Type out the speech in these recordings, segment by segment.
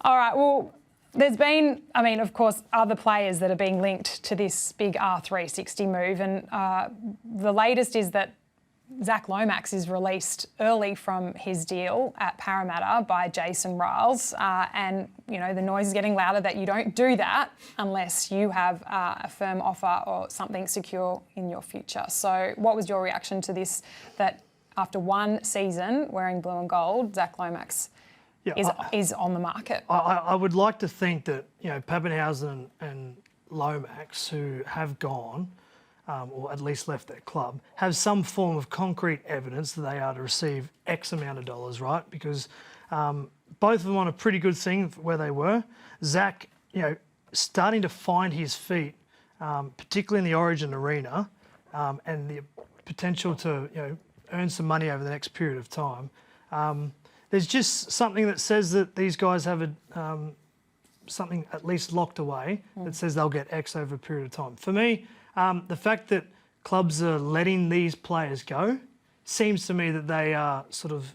All right, well, there's been, of course, other players that are being linked to this big R360 move, and the latest is that Zack Lomax is released early from his deal at Parramatta by Jason Ryles, and the noise is getting louder that you don't do that unless you have a firm offer or something secure in your future. So what was your reaction to this, that after one season wearing blue and gold, Zack Lomax is on the market? I would like to think that Pappenhausen and Lomax, who have gone, or at least left their club, have some form of concrete evidence that they are to receive X amount of dollars, right? Because both of them on a pretty good thing where they were. Zack, starting to find his feet, particularly in the Origin arena, and the potential to earn some money over the next period of time. There's just something that says that these guys have something at least locked away that says they'll get X over a period of time. For me, the fact that clubs are letting these players go seems to me that they are sort of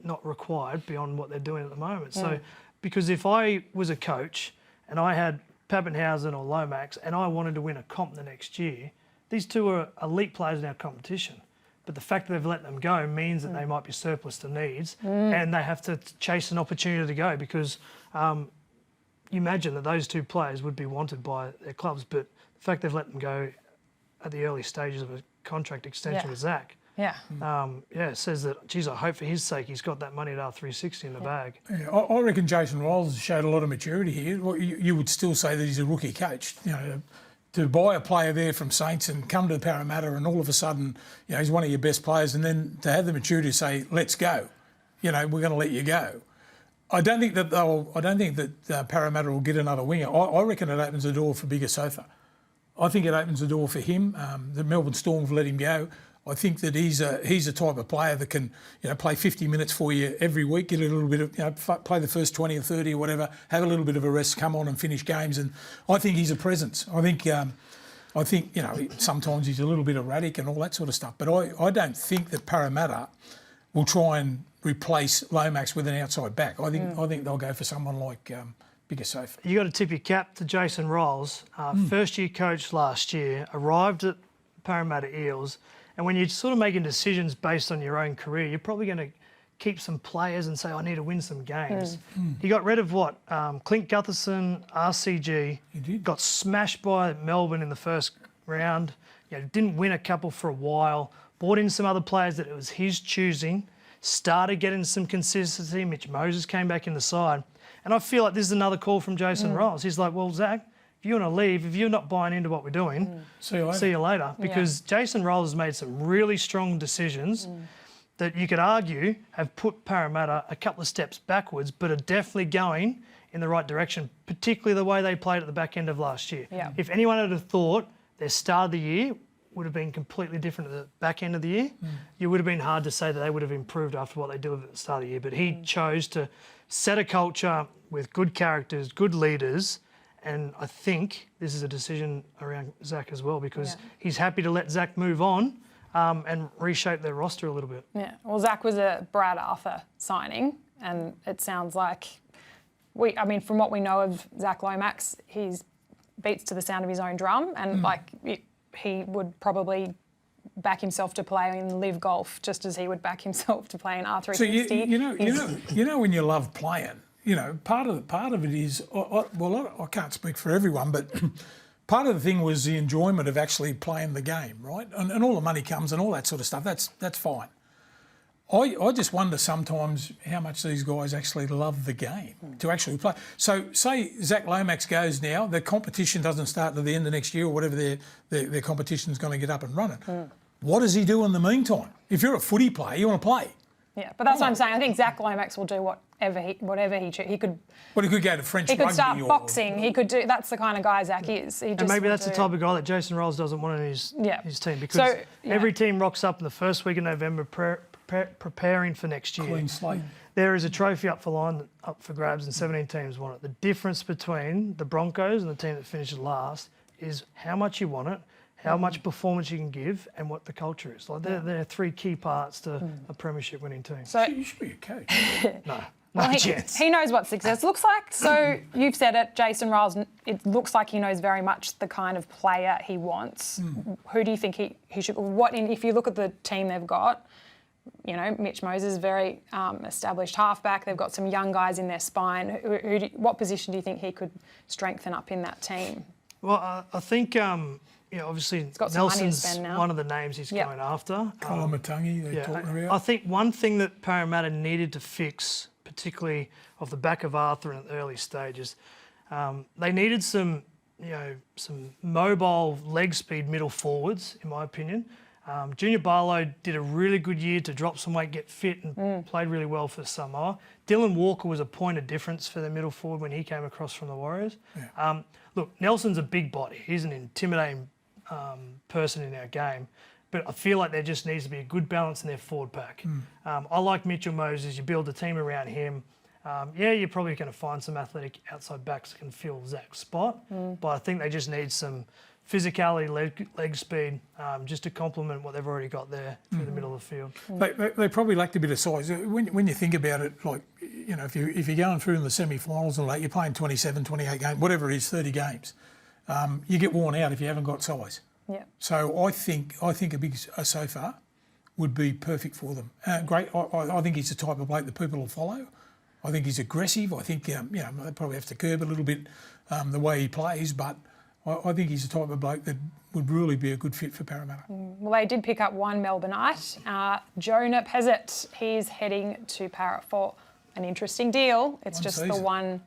not required beyond what they're doing at the moment. So, because if I was a coach and I had Pappenhausen or Lomax and I wanted to win a comp the next year, these two are elite players in our competition. But the fact that they've let them go means that they might be surplus to needs and they have to chase an opportunity to go, because you imagine that those two players would be wanted by their clubs, but the fact they've let them go at the early stages of a contract extension with Zack, it says that, geez, I hope for his sake he's got that money at R360 in the bag. Yeah, I reckon Jason Ryles showed a lot of maturity here. Well, you would still say that he's a rookie coach. To buy a player there from Saints and come to Parramatta and all of a sudden, he's one of your best players, and then to have the maturity to say, let's go, we're going to let you go. I don't think that Parramatta will get another winger. I reckon it opens the door for Big Asofa. I think it opens the door for him. The Melbourne Storm have let him go. I think that he's a type of player that can, play 50 minutes for you every week, get a little bit of, play the first 20 or 30 or whatever, have a little bit of a rest, come on and finish games. And I think he's a presence. I think sometimes he's a little bit erratic and all that sort of stuff. But I don't think that Parramatta will try and replace Lomax with an outside back. I think they'll go for someone like Big Asofa. You got to tip your cap to Jason Ryles, first year coach last year, arrived at Parramatta Eels. And when you're sort of making decisions based on your own career, you're probably going to keep some players and say, I need to win some games. He got rid of Clint Gutherson, RCG. He did. Got smashed by Melbourne in the first round. Didn't win a couple for a while. Brought in some other players that it was his choosing. Started getting some consistency. Mitch Moses came back in the side. And I feel like this is another call from Jason Ryles. He's like, well, Zack, if you want to leave, if you're not buying into what we're doing, see you later. Because Jason Ryles has made some really strong decisions that you could argue have put Parramatta a couple of steps backwards, but are definitely going in the right direction, particularly the way they played at the back end of last year. Yeah. If anyone had have thought their start of the year would have been completely different at the back end of the year, it would have been hard to say that they would have improved after what they did at the start of the year. But he chose to set a culture with good characters, good leaders, and I think this is a decision around Zack as well, because he's happy to let Zack move on and reshape their roster a little bit. Yeah, well, Zack was a Brad Arthur signing, and it sounds like, from what we know of Zack Lomax, he beats to the sound of his own drum, and he would probably back himself to play in live golf just as he would back himself to play in R360. So when you love playing, part of it is, I can't speak for everyone, but part of the thing was the enjoyment of actually playing the game, right? And all the money comes and all that sort of stuff. That's fine. I just wonder sometimes how much these guys actually love the game to actually play. So say Zack Lomax goes now, the competition doesn't start to the end of next year or whatever their competition is going to get up and running. What does he do in the meantime? If you're a footy player, you want to play. Yeah, but that's what I'm saying. I think Zack Lomax will do whatever he chooses. He could. Well, he could go to French rugby. He could start boxing. He could do. That's the kind of guy Zack is. And maybe that's the type of guy that Jason Ryles doesn't want in his team, because every team rocks up in the first week of November preparing for next year. Clean slate. There is a trophy up for grabs, and 17 teams want it. The difference between the Broncos and the team that finishes last is how much you want it, how much performance you can give, and what the culture is. They're three key parts to a premiership winning team. So you should be a coach. Well, chance. he knows what success looks like. So you've said it, Jason Ryles, it looks like he knows very much the kind of player he wants. Who do you think he should... If you look at the team they've got, Mitch Moses, very established halfback. They've got some young guys in their spine. What position do you think he could strengthen up in that team? Well, I think, obviously Nelson's one of the names he's going after. Kolomatangi, they're talking about. I think one thing that Parramatta needed to fix, particularly off the back of Arthur in the early stages, they needed some mobile leg speed middle forwards, in my opinion. Junior Barlow did a really good year to drop some weight, get fit, and played really well for Samoa. Dylan Walker was a point of difference for the middle forward when he came across from the Warriors. Yeah. Look, Nelson's a big body. He's an intimidating person in our game. But I feel like there just needs to be a good balance in their forward pack. I like Mitchell Moses. You build a team around him. You're probably going to find some athletic outside backs that can fill Zack's spot. But I think they just need some physicality, leg speed, just to complement what they've already got there through the middle of the field. They probably lacked a bit of size. When you think about it, like, if you're going through in the semi-finals and you're playing 27, 28 games, whatever it is, 30 games, you get worn out if you haven't got size. Yeah. So I think a big Asofa would be perfect for them. Great. I think he's the type of bloke that people will follow. I think he's aggressive. I think they probably have to curb a little bit the way he plays, but I think he's the type of bloke that would really be a good fit for Parramatta. Well, they did pick up one Melbourneite, Jonah Pezet. He's heading to Parramatta for an interesting deal. It's just season. the one year.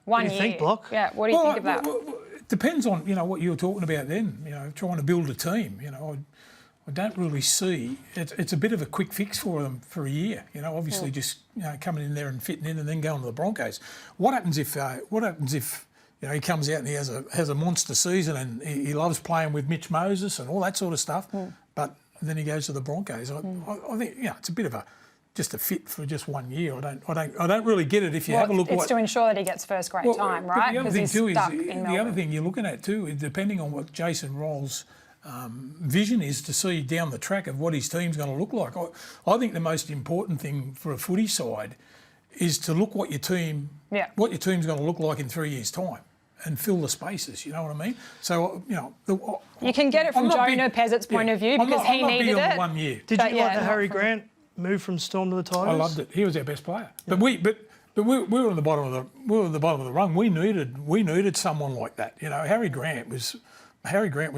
What do you think, Block? Yeah, what do you think of that? It depends on what you were talking about then. Trying to build a team. I don't really see it's a bit of a quick fix for them for a year. Obviously just coming in there and fitting in and then going to the Broncos. What happens if he comes out and he has a monster season and he loves playing with Mitch Moses and all that sort of stuff, but then he goes to the Broncos. I think it's a bit of just a fit for just 1 year. I don't really get it. If you have a look, it's to ensure that he gets first grade time, right? The other thing too is the other thing you're looking at too is depending on what Jason Ryles' vision is to see down the track of what his team's going to look like. I think the most important thing for a footy side is to look what your team's going to look like in 3 years' time. And fill the spaces, you know what I mean? So, you can get it from Jonah Pezet's point of view because he needed it. 1 year. Did you like the Harry Grant move from Storm to the Tigers? I loved it. He was our best player. Yeah. But we were on the bottom of the rung. We needed someone like that. Harry Grant was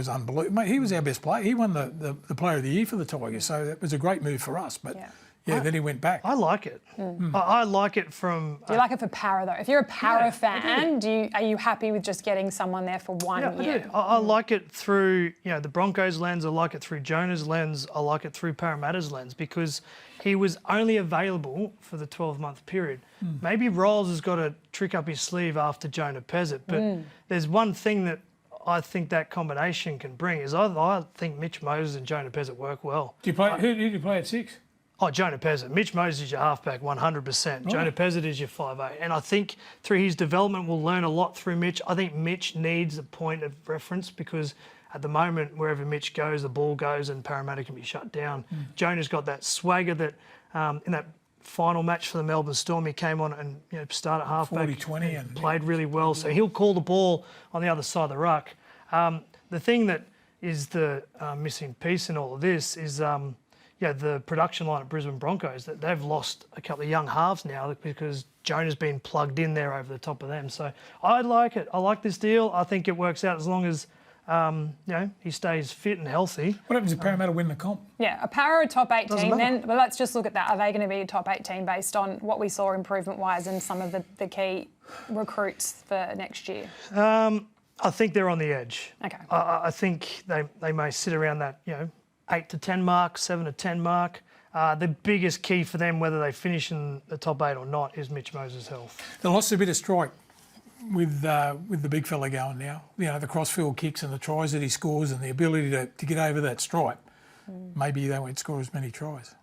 unbelievable. Mate, he was our best player. He won the Player of the Year for the Tigers, so that was a great move for us. But then he went back. I like it. I like it from... Do you like it for Para, though? If you're a Para fan, are you happy with just getting someone there for 1 year? I do. I like it through the Broncos lens. I like it through Jonah's lens. I like it through Parramatta's lens because he was only available for the 12-month period. Maybe Ryles has got a trick up his sleeve after Jonah Pezet, but there's one thing that I think that combination can bring is I think Mitch Moses and Jonah Pezet work well. Who did you play at 6? Oh, Jonah Pezet. Mitch Moses is your halfback, 100%. Oh. Jonah Pezet is your 5'8". And I think through his development, we'll learn a lot through Mitch. I think Mitch needs a point of reference because at the moment, wherever Mitch goes, the ball goes and Parramatta can be shut down. Jonah's got that swagger that in that final match for the Melbourne Storm, he came on and started halfback. 40-20 and played really well. So he'll call the ball on the other side of the ruck. The thing that is the missing piece in all of this is... the production line at Brisbane Broncos, that they've lost a couple of young halves now because Jonah's been plugged in there over the top of them. So I like it. I like this deal. I think it works out as long as he stays fit and healthy. What happens if Parramatta win the comp? Yeah, a Para top 8 team then. But let's just look at that. Are they going to be a top 8 team based on what we saw improvement-wise and some of the key recruits for next year? I think they're on the edge. Okay. I think they may sit around that 8 to 10 mark, 7 to 10 mark. The biggest key for them, whether they finish in the top 8 or not, is Mitch Moses' health. They lost a bit of strike with the big fella going now. The crossfield kicks and the tries that he scores and the ability to get over that stripe. Maybe they won't score as many tries.